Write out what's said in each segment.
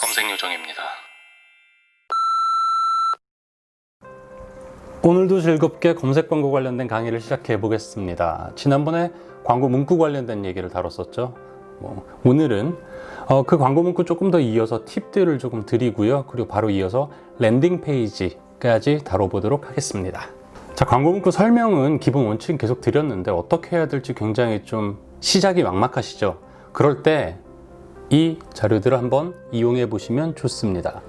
검색 요정입니다. 오늘도 즐겁게 검색 광고 관련된 강의를 시작해 보겠습니다. 지난번에 광고 문구 관련된 얘기를 다뤘었죠. 오늘은 그 광고 문구 조금 더 이어서 팁들을 조금 드리고요. 그리고 바로 이어서 랜딩 페이지까지 다뤄보도록 하겠습니다. 자, 광고 문구 설명은 기본 원칙 계속 드렸는데 어떻게 해야 될지 굉장히 좀 시작이 막막하시죠. 그럴 때 이 자료들을 한번 이용해 보시면 좋습니다.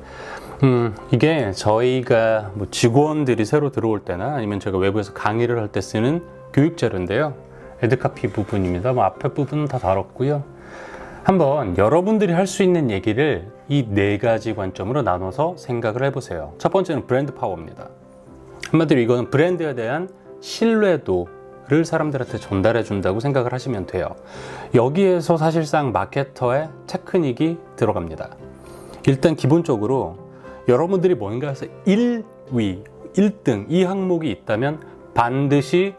이게 저희가 직원들이 새로 들어올 때나 아니면 제가 외부에서 강의를 할 때 쓰는 교육 자료인데요. 에드카피 부분입니다. 앞에 부분은 다 다뤘고요. 한번 여러분들이 할 수 있는 얘기를 이 네 가지 관점으로 나눠서 생각을 해보세요. 첫 번째는 브랜드 파워입니다. 한마디로 이거는 브랜드에 대한 신뢰도를 사람들한테 전달해 준다고 생각을 하시면 돼요. 여기에서 사실상 마케터의 테크닉이 들어갑니다. 일단 기본적으로 여러분들이 뭔가에서 1위, 1등 이 항목이 있다면 반드시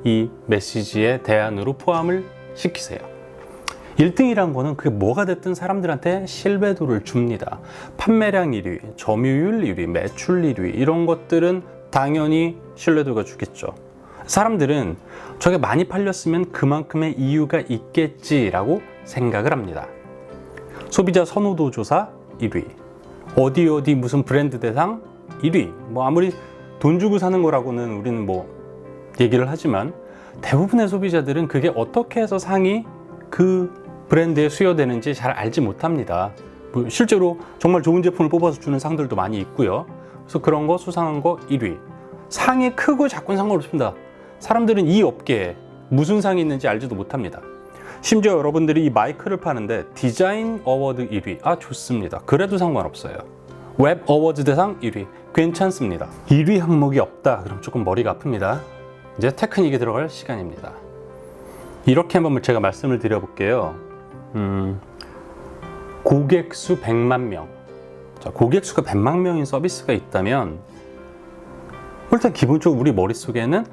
이 메시지의 대안으로 포함을 시키세요. 1등이란 거는 그게 뭐가 됐든 사람들한테 신뢰도를 줍니다. 판매량 1위, 점유율 1위, 매출 1위 이런 것들은 당연히 신뢰도가 주겠죠. 사람들은 저게 많이 팔렸으면 그만큼의 이유가 있겠지라고 생각을 합니다. 소비자 선호도 조사 1위, 어디 무슨 브랜드 대상 1위. 아무리 돈 주고 사는 거라고는 우리는 얘기를 하지만 대부분의 소비자들은 그게 어떻게 해서 상이 그 브랜드에 수여되는지 잘 알지 못합니다. 실제로 정말 좋은 제품을 뽑아서 주는 상들도 많이 있고요. 그래서 그런 거 수상한 거 1위. 상이 크고 작고는 상관없습니다. 사람들은 이 업계에 무슨 상이 있는지 알지도 못합니다. 심지어 여러분들이 이 마이크를 파는데 디자인 어워드 1위. 좋습니다. 그래도 상관없어요. 웹 어워드 대상 1위. 괜찮습니다. 1위 항목이 없다. 그럼 조금 머리가 아픕니다. 이제 테크닉에 들어갈 시간입니다. 이렇게 한번 제가 말씀을 드려볼게요. 고객 수 100만 명. 자, 고객 수가 100만 명인 서비스가 있다면 일단 기본적으로 우리 머릿속에는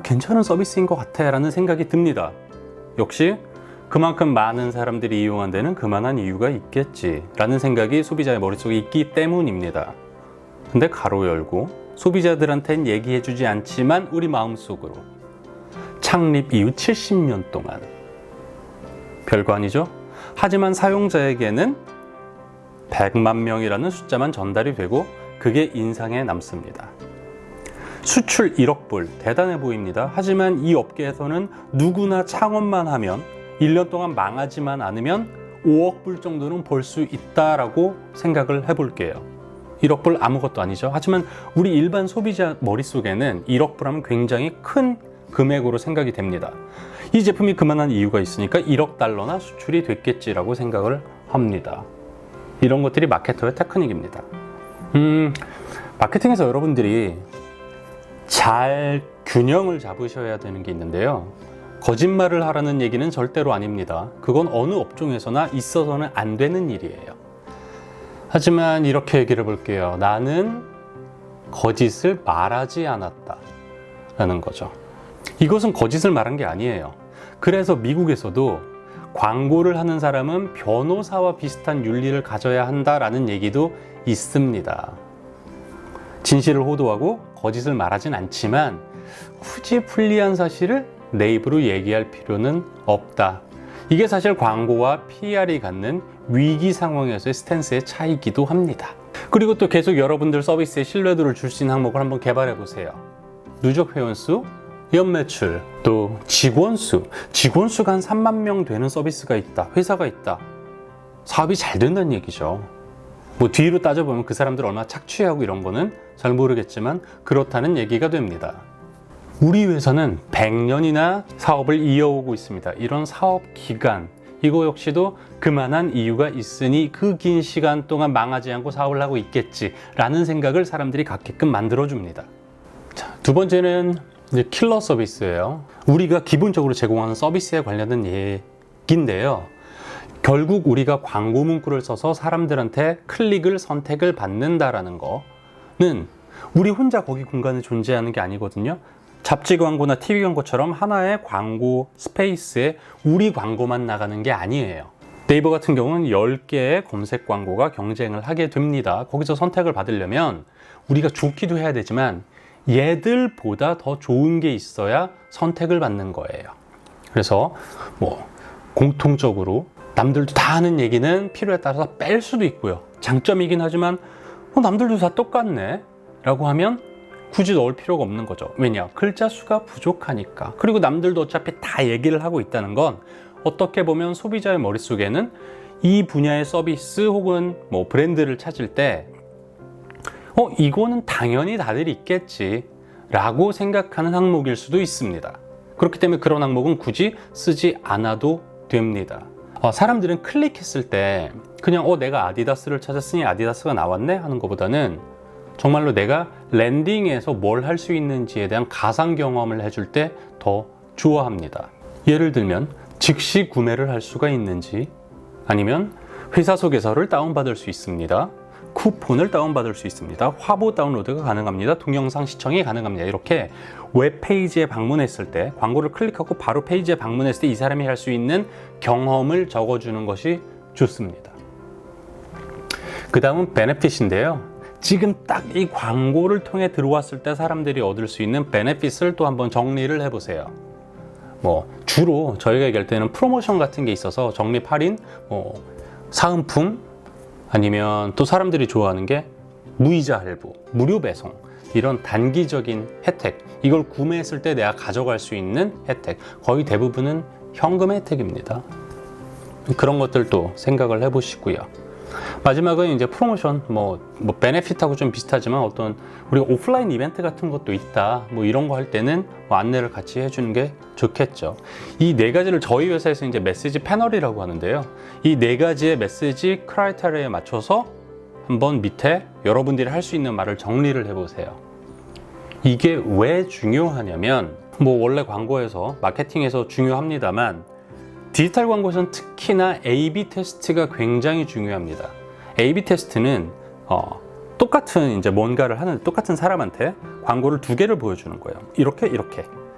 괜찮은 서비스인 것 같아 라는 생각이 듭니다. 역시 그만큼 많은 사람들이 이용한 데는 그만한 이유가 있겠지 라는 생각이 소비자의 머릿속에 있기 때문입니다. 근데 가로 열고 소비자들한테는 얘기해주지 않지만 우리 마음속으로 창립 이후 70년 동안 별거 아니죠? 하지만 사용자에게는 100만 명이라는 숫자만 전달이 되고 그게 인상에 남습니다. 수출 1억 불 대단해 보입니다. 하지만 이 업계에서는 누구나 창업만 하면 1년 동안 망하지만 않으면 5억 불 정도는 벌 수 있다라고 생각을 해볼게요. 1억 불 아무것도 아니죠. 하지만 우리 일반 소비자 머릿속에는 1억 불 하면 굉장히 큰 금액으로 생각이 됩니다. 이 제품이 그만한 이유가 있으니까 1억 달러나 수출이 됐겠지라고 생각을 합니다. 이런 것들이 마케터의 테크닉입니다. 마케팅에서 여러분들이 잘 균형을 잡으셔야 되는 게 있는데요. 거짓말을 하라는 얘기는 절대로 아닙니다. 그건 어느 업종에서나 있어서는 안 되는 일이에요. 하지만 이렇게 얘기를 해볼게요. 나는 거짓을 말하지 않았다 라는 거죠. 이것은 거짓을 말한 게 아니에요. 그래서 미국에서도 광고를 하는 사람은 변호사와 비슷한 윤리를 가져야 한다라는 얘기도 있습니다. 진실을 호도하고 거짓을 말하진 않지만 굳이 불리한 사실을 내 입으로 얘기할 필요는 없다. 이게 사실 광고와 PR이 갖는 위기 상황에서의 스탠스의 차이기도 합니다. 그리고 또 계속 여러분들 서비스에 신뢰도를 줄 수 있는 항목을 한번 개발해 보세요. 누적 회원수, 연매출, 또 직원수가 한 3만 명 되는 서비스가 있다, 회사가 있다. 사업이 잘 된다는 얘기죠. 뒤로 따져보면 그 사람들 얼마나 착취하고 이런 거는 잘 모르겠지만 그렇다는 얘기가 됩니다. 우리 회사는 100년이나 사업을 이어오고 있습니다. 이런 사업 기간, 이거 역시도 그만한 이유가 있으니 그 긴 시간 동안 망하지 않고 사업을 하고 있겠지라는 생각을 사람들이 갖게끔 만들어줍니다. 자, 두 번째는 이제 킬러 서비스예요. 우리가 기본적으로 제공하는 서비스에 관련된 얘기인데요. 결국 우리가 광고 문구를 써서 사람들한테 클릭을 선택을 받는다라는 거는 우리 혼자 거기 공간에 존재하는 게 아니거든요. 잡지 광고나 TV 광고처럼 하나의 광고 스페이스에 우리 광고만 나가는 게 아니에요. 네이버 같은 경우는 10개의 검색 광고가 경쟁을 하게 됩니다. 거기서 선택을 받으려면 우리가 좋기도 해야 되지만 얘들보다 더 좋은 게 있어야 선택을 받는 거예요. 그래서 공통적으로 남들도 다 하는 얘기는 필요에 따라서 뺄 수도 있고요. 장점이긴 하지만 남들도 다 똑같네 라고 하면 굳이 넣을 필요가 없는 거죠. 왜냐? 글자 수가 부족하니까. 그리고 남들도 어차피 다 얘기를 하고 있다는 건 어떻게 보면 소비자의 머릿속에는 이 분야의 서비스 혹은 브랜드를 찾을 때 이거는 당연히 다들 있겠지 라고 생각하는 항목일 수도 있습니다. 그렇기 때문에 그런 항목은 굳이 쓰지 않아도 됩니다. 사람들은 클릭했을 때 그냥 내가 아디다스를 찾았으니 아디다스가 나왔네 하는 것보다는 정말로 내가 랜딩에서 뭘 할 수 있는지에 대한 가상 경험을 해줄 때 더 좋아합니다. 예를 들면 즉시 구매를 할 수가 있는지, 아니면 회사 소개서를 다운받을 수 있습니다. 쿠폰을 다운받을 수 있습니다. 화보 다운로드가 가능합니다. 동영상 시청이 가능합니다. 이렇게 웹페이지에 방문했을 때, 광고를 클릭하고 바로 페이지에 방문했을 때 이 사람이 할 수 있는 경험을 적어주는 것이 좋습니다. 그 다음은 베네핏인데요. 지금 딱 이 광고를 통해 들어왔을 때 사람들이 얻을 수 있는 베네핏을 또 한번 정리를 해보세요. 주로 저희가 얘기할 때는 프로모션 같은 게 있어서 적립 할인, 사은품, 아니면 또 사람들이 좋아하는 게 무이자 할부, 무료 배송, 이런 단기적인 혜택, 이걸 구매했을 때 내가 가져갈 수 있는 혜택, 거의 대부분은 현금 혜택입니다. 그런 것들도 생각을 해보시고요. 마지막은 이제 프로모션, 베네핏하고 좀 비슷하지만 어떤 우리가 오프라인 이벤트 같은 것도 있다, 이런 거 할 때는 안내를 같이 해주는 게 좋겠죠. 이 네 가지를 저희 회사에서 이제 메시지 패널이라고 하는데요. 이 네 가지의 메시지 크라이테리아에 맞춰서 한번 밑에 여러분들이 할 수 있는 말을 정리를 해보세요. 이게 왜 중요하냐면, 원래 광고에서, 마케팅에서 중요합니다만, 디지털 광고에서는 특히나 A/B 테스트가 굉장히 중요합니다. A/B 테스트는 똑같은 이제 뭔가를 하는 똑같은 사람한테 광고를 두 개를 보여주는 거예요. 이렇게.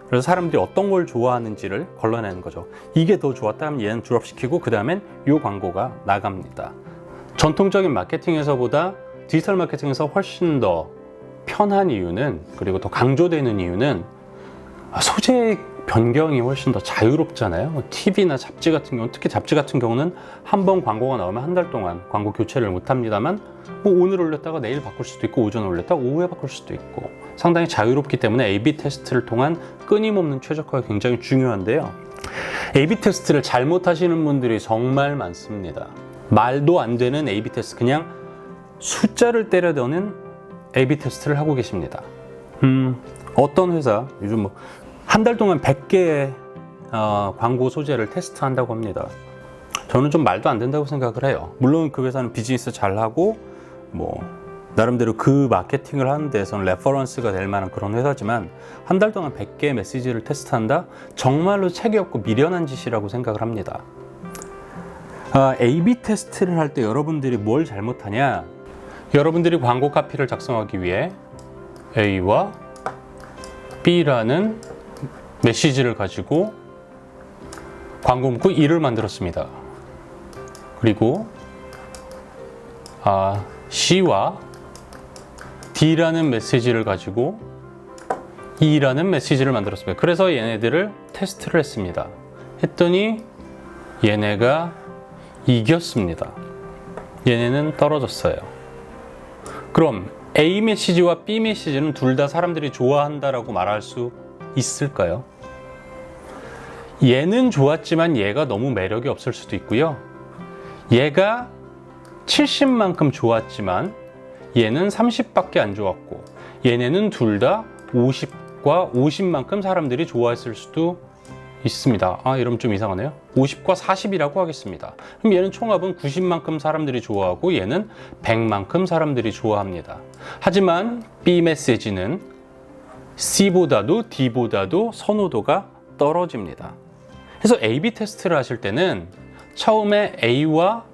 그래서 사람들이 어떤 걸 좋아하는지를 걸러내는 거죠. 이게 더 좋았다 하면 얘는 드롭시키고 그 다음엔 이 광고가 나갑니다. 전통적인 마케팅에서보다 디지털 마케팅에서 훨씬 더 편한 이유는, 그리고 더 강조되는 이유는 소재 변경이 훨씬 더 자유롭잖아요. TV나 잡지 같은 경우, 특히 잡지 같은 경우는 한 번 광고가 나오면 한 달 동안 광고 교체를 못 합니다만, 오늘 올렸다가 내일 바꿀 수도 있고, 오전에 올렸다가 오후에 바꿀 수도 있고, 상당히 자유롭기 때문에 A/B 테스트를 통한 끊임없는 최적화가 굉장히 중요한데요. A/B 테스트를 잘못하시는 분들이 정말 많습니다. 말도 안 되는 A/B 테스트, 그냥 숫자를 때려넣는 A/B 테스트를 하고 계십니다. 어떤 회사, 요즘 한 달 동안 100개의 광고 소재를 테스트한다고 합니다. 저는 좀 말도 안 된다고 생각을 해요. 물론 그 회사는 비즈니스 잘하고 나름대로 그 마케팅을 하는 데서는 레퍼런스가 될 만한 그런 회사지만, 한 달 동안 100개의 메시지를 테스트한다? 정말로 책이 없고 미련한 짓이라고 생각을 합니다. A/B 테스트를 할 때 여러분들이 뭘 잘못하냐? 여러분들이 광고 카피를 작성하기 위해 A와 B라는 메시지를 가지고 광고 문구 1을 만들었습니다. 그리고 C와 D라는 메시지를 가지고 E라는 메시지를 만들었습니다. 그래서 얘네들을 테스트를 했습니다. 했더니 얘네가 이겼습니다. 얘네는 떨어졌어요. 그럼 A 메시지와 B 메시지는 둘 다 사람들이 좋아한다라고 말할 수 있을까요? 얘는 좋았지만 얘가 너무 매력이 없을 수도 있고요. 얘가 70만큼 좋았지만 얘는 30밖에 안 좋았고, 얘네는 둘 다 50과 50만큼 사람들이 좋아했을 수도 있습니다. 이러면 좀 이상하네요. 50과 40이라고 하겠습니다. 그럼 얘는 총합은 90만큼 사람들이 좋아하고 얘는 100만큼 사람들이 좋아합니다. 하지만 B 메시지는 C보다도 D보다도 선호도가 떨어집니다. 그래서 A/B 테스트를 하실 때는 처음에 A와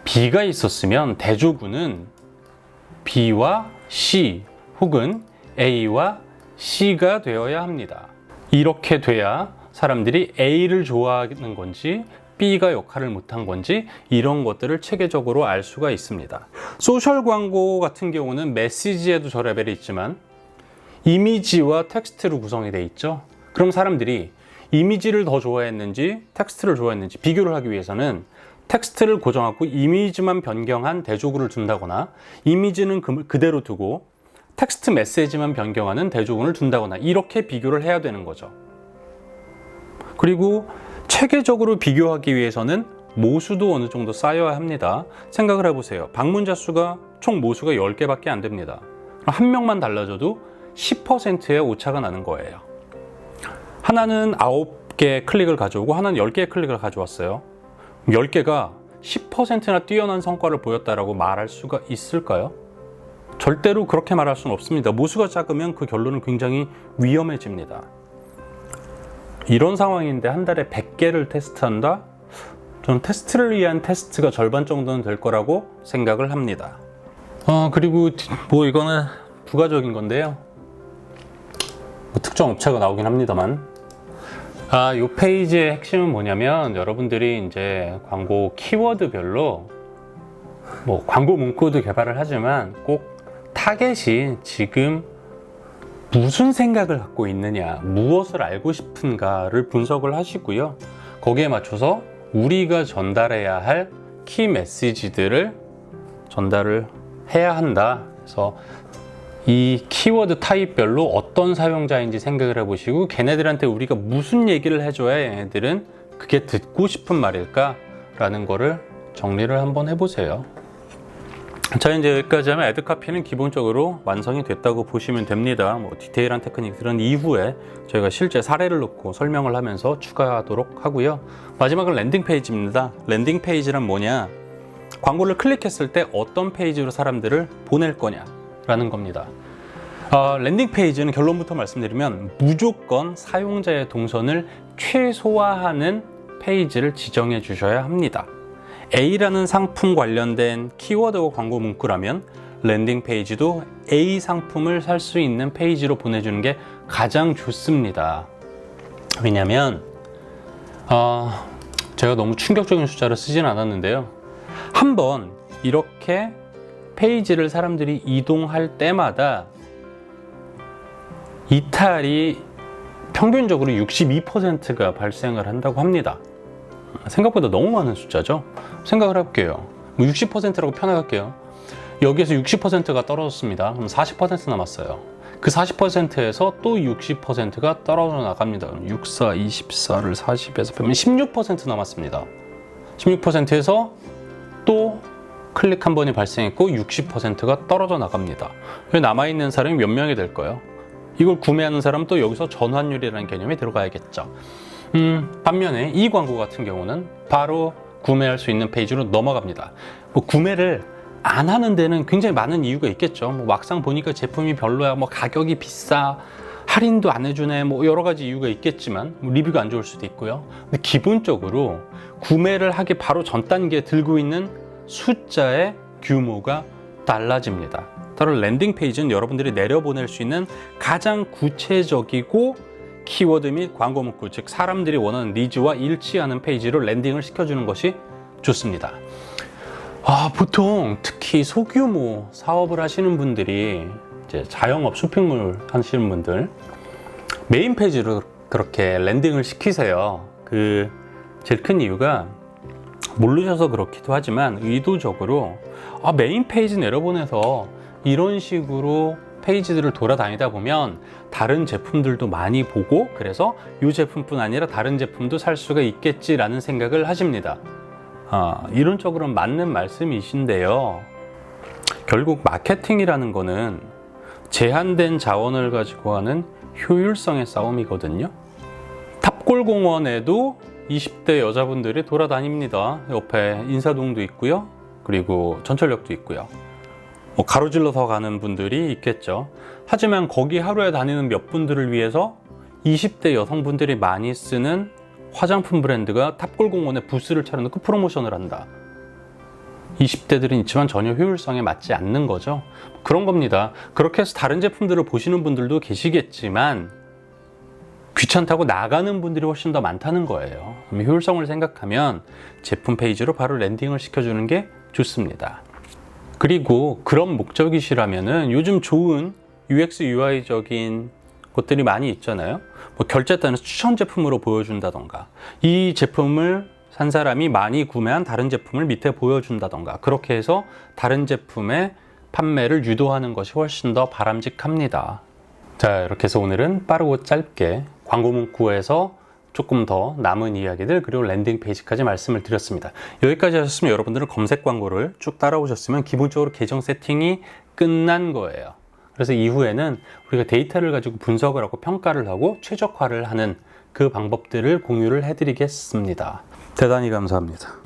B가 있었으면 대조군은 B와 C 혹은 A와 C가 되어야 합니다. 이렇게 돼야 사람들이 A를 좋아하는 건지 B가 역할을 못한 건지 이런 것들을 체계적으로 알 수가 있습니다. 소셜 광고 같은 경우는 메시지에도 저 레벨이 있지만 이미지와 텍스트로 구성이 돼 있죠. 그럼 사람들이 이미지를 더 좋아했는지 텍스트를 좋아했는지 비교를 하기 위해서는 텍스트를 고정하고 이미지만 변경한 대조구를 둔다거나 이미지는 그대로 두고 텍스트 메시지만 변경하는 대조군을 둔다거나 이렇게 비교를 해야 되는 거죠. 그리고 체계적으로 비교하기 위해서는 모수도 어느 정도 쌓여야 합니다. 생각을 해보세요. 방문자 수가 총 모수가 10개밖에 안 됩니다. 한 명만 달라져도 10%의 오차가 나는 거예요. 하나는 9개 클릭을 가져오고 하나는 10개의 클릭을 가져왔어요. 10개가 10%나 뛰어난 성과를 보였다라고 말할 수가 있을까요? 절대로 그렇게 말할 수는 없습니다. 모수가 작으면 그 결론은 굉장히 위험해집니다. 이런 상황인데 한 달에 100개를 테스트한다? 저는 테스트를 위한 테스트가 절반 정도는 될 거라고 생각을 합니다. 그리고 뭐 이거는 부가적인 건데요. 뭐 특정 업체가 나오긴 합니다만 이 페이지의 핵심은 뭐냐면 여러분들이 이제 광고 키워드별로 뭐 광고 문구도 개발을 하지만 꼭 타겟이 지금 무슨 생각을 갖고 있느냐, 무엇을 알고 싶은가를 분석을 하시고요. 거기에 맞춰서 우리가 전달해야 할 키 메시지들을 전달을 해야 한다. 그래서 이 키워드 타입별로 어떤 사용자인지 생각을 해보시고 걔네들한테 우리가 무슨 얘기를 해줘야 얘네들은 그게 듣고 싶은 말일까? 라는 거를 정리를 한번 해보세요. 자, 이제 여기까지 하면 애드카피는 기본적으로 완성이 됐다고 보시면 됩니다. 뭐 디테일한 테크닉들은 이후에 저희가 실제 사례를 놓고 설명을 하면서 추가하도록 하고요. 마지막은 랜딩 페이지입니다. 랜딩 페이지란 뭐냐? 광고를 클릭했을 때 어떤 페이지로 사람들을 보낼 거냐라는 겁니다. 랜딩 페이지는 결론부터 말씀드리면 무조건 사용자의 동선을 최소화하는 페이지를 지정해 주셔야 합니다. A라는 상품 관련된 키워드와 광고 문구라면 랜딩 페이지도 A 상품을 살 수 있는 페이지로 보내주는 게 가장 좋습니다. 왜냐면 제가 너무 충격적인 숫자를 쓰진 않았는데요. 한번 이렇게 페이지를 사람들이 이동할 때마다 이탈이 평균적으로 62%가 발생을 한다고 합니다. 생각보다 너무 많은 숫자죠. 생각을 해볼게요. 60%라고 표현할게요. 여기에서 60%가 떨어졌습니다. 그럼 40% 남았어요. 그 40%에서 또 60%가 떨어져 나갑니다. 6, 4, 24를 40에서 빼면 16% 남았습니다. 16%에서 또 클릭 한 번이 발생했고 60%가 떨어져 나갑니다. 남아있는 사람이 몇 명이 될까요? 이걸 구매하는 사람은 또 여기서 전환율이라는 개념이 들어가야겠죠. 반면에 이 광고 같은 경우는 바로 구매할 수 있는 페이지로 넘어갑니다. 뭐 구매를 안 하는 데는 굉장히 많은 이유가 있겠죠. 뭐 막상 보니까 제품이 별로야, 뭐 가격이 비싸, 할인도 안 해주네, 뭐 여러 가지 이유가 있겠지만 뭐 리뷰가 안 좋을 수도 있고요. 근데 기본적으로 구매를 하기 바로 전 단계에 들고 있는 숫자의 규모가 달라집니다. 따로 랜딩 페이지는 여러분들이 내려보낼 수 있는 가장 구체적이고 키워드 및 광고 문구, 즉 사람들이 원하는 니즈와 일치하는 페이지로 랜딩을 시켜주는 것이 좋습니다. 보통 특히 소규모 사업을 하시는 분들이 이제 자영업 쇼핑몰 하시는 분들 메인 페이지로 그렇게 랜딩을 시키세요. 그 제일 큰 이유가 모르셔서 그렇기도 하지만 의도적으로 메인 페이지 내려보내서 이런 식으로 페이지들을 돌아다니다 보면 다른 제품들도 많이 보고 그래서 이 제품뿐 아니라 다른 제품도 살 수가 있겠지라는 생각을 하십니다. 이론적으로는 맞는 말씀이신데요. 결국 마케팅이라는 거는 제한된 자원을 가지고 하는 효율성의 싸움이거든요. 탑골공원에도 20대 여자분들이 돌아다닙니다. 옆에 인사동도 있고요. 그리고 전철역도 있고요. 가로질러서 가는 분들이 있겠죠. 하지만 거기 하루에 다니는 몇 분들을 위해서 20대 여성분들이 많이 쓰는 화장품 브랜드가 탑골공원에 부스를 차려놓고 프로모션을 한다. 20대들은 있지만 전혀 효율성에 맞지 않는 거죠. 그런 겁니다. 그렇게 해서 다른 제품들을 보시는 분들도 계시겠지만 귀찮다고 나가는 분들이 훨씬 더 많다는 거예요. 효율성을 생각하면 제품 페이지로 바로 랜딩을 시켜주는 게 좋습니다. 그리고 그런 목적이시라면은 요즘 좋은 UX, UI적인 것들이 많이 있잖아요. 뭐 결제단을 추천 제품으로 보여준다던가, 이 제품을 산 사람이 많이 구매한 다른 제품을 밑에 보여준다던가, 그렇게 해서 다른 제품의 판매를 유도하는 것이 훨씬 더 바람직합니다. 자, 이렇게 해서 오늘은 빠르고 짧게 광고 문구에서 조금 더 남은 이야기들, 그리고 랜딩 페이지까지 말씀을 드렸습니다. 여기까지 하셨으면 여러분들은 검색 광고를 쭉 따라오셨으면 기본적으로 계정 세팅이 끝난 거예요. 그래서 이후에는 우리가 데이터를 가지고 분석을 하고 평가를 하고 최적화를 하는 그 방법들을 공유를 해드리겠습니다. 대단히 감사합니다.